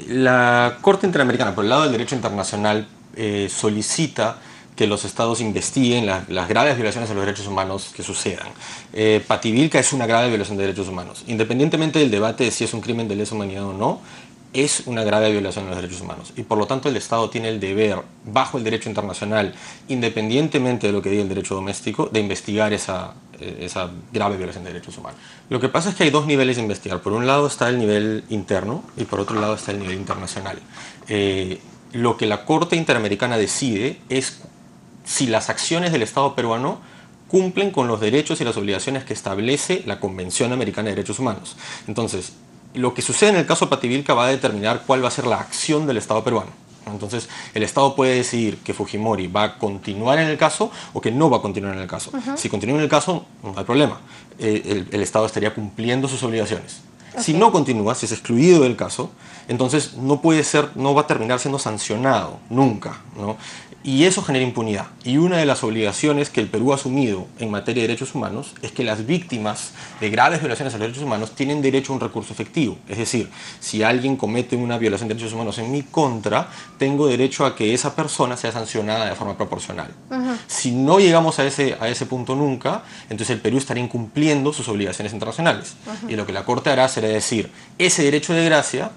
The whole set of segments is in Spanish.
La Corte Interamericana, por el lado del derecho internacional, solicita que los estados investiguen las graves violaciones de los derechos humanos que sucedan. Pativilca es una grave violación de derechos humanos. Independientemente del debate de si es un crimen de lesa humanidad o no, es una grave violación de los derechos humanos. Y por lo tanto el Estado tiene el deber, bajo el derecho internacional, independientemente de lo que diga el derecho doméstico, de investigar esa grave violación de derechos humanos. Lo que pasa es que hay dos niveles de investigar. Por un lado está el nivel interno y por otro lado está el nivel internacional. Lo que la Corte Interamericana decide es si las acciones del Estado peruano cumplen con los derechos y las obligaciones que establece la Convención Americana de Derechos Humanos. Entonces, lo que sucede en el caso de Pativilca va a determinar cuál va a ser la acción del Estado peruano. Entonces, el Estado puede decidir que Fujimori va a continuar en el caso o que no va a continuar en el caso. Si continúa en el caso, no hay problema. El Estado estaría cumpliendo sus obligaciones. Si no continúa, si es excluido del caso, entonces no va a terminar siendo sancionado, nunca, ¿no? Y eso genera impunidad. Y una de las obligaciones que el Perú ha asumido en materia de derechos humanos es que las víctimas de graves violaciones a los derechos humanos tienen derecho a un recurso efectivo. Es decir, si alguien comete una violación de derechos humanos en mi contra, tengo derecho a que esa persona sea sancionada de forma proporcional. Si no llegamos a ese punto nunca, entonces el Perú estaría incumpliendo sus obligaciones internacionales. Y lo que la Corte hará será decir, ese derecho de gracia,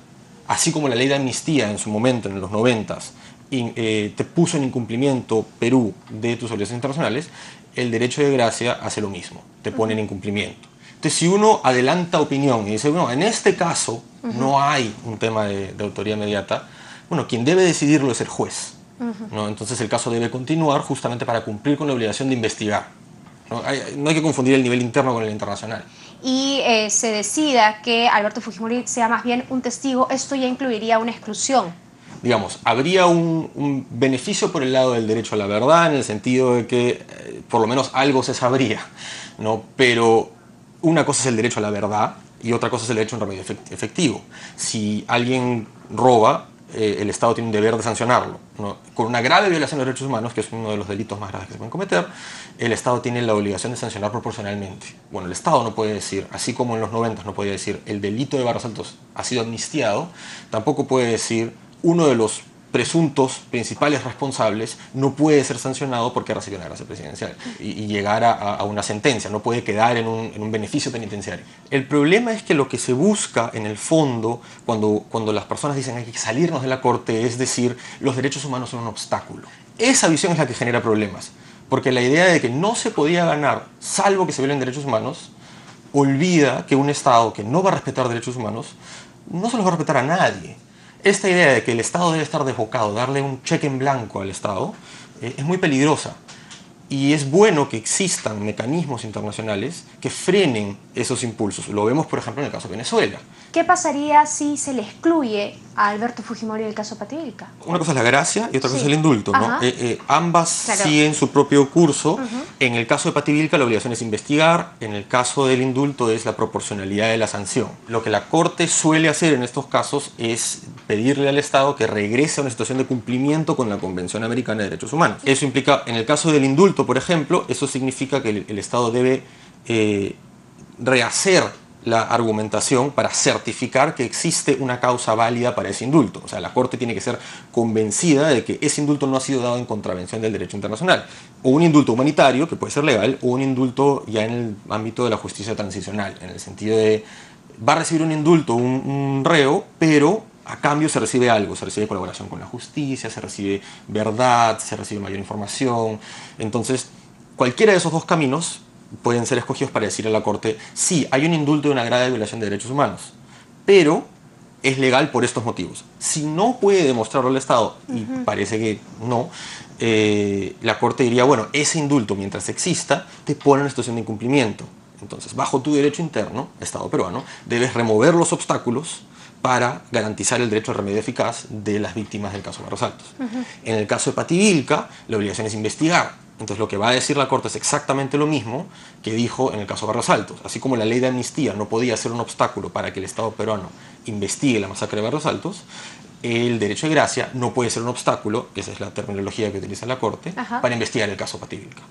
así como la ley de amnistía en su momento, en los 90s, te puso en incumplimiento Perú de tus obligaciones internacionales, el derecho de gracia hace lo mismo, te pone en incumplimiento. Entonces, si uno adelanta opinión y dice, bueno, en este caso no hay un tema de autoría inmediata, bueno, quien debe decidirlo es el juez, ¿no? Entonces el caso debe continuar justamente para cumplir con la obligación de investigar. No hay que confundir el nivel interno con el internacional. Y se decida que Alberto Fujimori sea más bien un testigo, esto ya incluiría una exclusión. Digamos, habría un beneficio por el lado del derecho a la verdad, en el sentido de que por lo menos algo se sabría, ¿no? Pero una cosa es el derecho a la verdad y otra cosa es el derecho a un remedio efectivo. Si alguien roba, el Estado tiene un deber de sancionarlo, ¿no? Con una grave violación de los derechos humanos, que es uno de los delitos más graves que se pueden cometer, el Estado tiene la obligación de sancionar proporcionalmente. Bueno, el Estado no puede decir, así como en los 90 no podía decir el delito de Barros Altos ha sido amnistiado, tampoco puede decir uno de los presuntos principales responsables no puede ser sancionado porque recibió una gracia presidencial y llegar a una sentencia, no puede quedar en un beneficio penitenciario. El problema es que lo que se busca en el fondo, cuando las personas dicen hay que salirnos de la Corte, es decir, los derechos humanos son un obstáculo. Esa visión es la que genera problemas, porque la idea de que no se podía ganar salvo que se violen derechos humanos, olvida que un Estado que no va a respetar derechos humanos, no se los va a respetar a nadie. Esta idea de que el Estado debe estar desbocado, darle un cheque en blanco al Estado, es muy peligrosa. Y es bueno que existan mecanismos internacionales que frenen esos impulsos. Lo vemos, por ejemplo, en el caso de Venezuela. ¿Qué pasaría si se le excluye a Alberto Fujimori del caso Pativilca? Una cosa es la gracia y otra cosa es el indulto, ¿no? Ambas siguen su propio curso. En el caso de Pativilca la obligación es investigar, en el caso del indulto es la proporcionalidad de la sanción. Lo que la Corte suele hacer en estos casos es pedirle al Estado que regrese a una situación de cumplimiento con la Convención Americana de Derechos Humanos. Eso implica, en el caso del indulto, por ejemplo, eso significa que el Estado debe rehacer la argumentación para certificar que existe una causa válida para ese indulto. O sea, la Corte tiene que ser convencida de que ese indulto no ha sido dado en contravención del derecho internacional. O un indulto humanitario, que puede ser legal, o un indulto ya en el ámbito de la justicia transicional, en el sentido de va a recibir un indulto un reo, pero a cambio se recibe algo, se recibe colaboración con la justicia, se recibe verdad, se recibe mayor información. Entonces, cualquiera de esos dos caminos pueden ser escogidos para decir a la Corte, sí, hay un indulto de una grave violación de derechos humanos, pero es legal por estos motivos. Si no puede demostrarlo el Estado, y parece que no, la Corte diría, bueno, ese indulto, mientras exista, te pone en una situación de incumplimiento. Entonces, bajo tu derecho interno, Estado peruano, debes remover los obstáculos para garantizar el derecho al remedio eficaz de las víctimas del caso Barros Altos. En el caso de Pativilca, la obligación es investigar. Entonces lo que va a decir la Corte es exactamente lo mismo que dijo en el caso Barros Altos. Así como la ley de amnistía no podía ser un obstáculo para que el Estado peruano investigue la masacre de Barros Altos, el derecho de gracia no puede ser un obstáculo, esa es la terminología que utiliza la Corte, para investigar el caso Pativilca.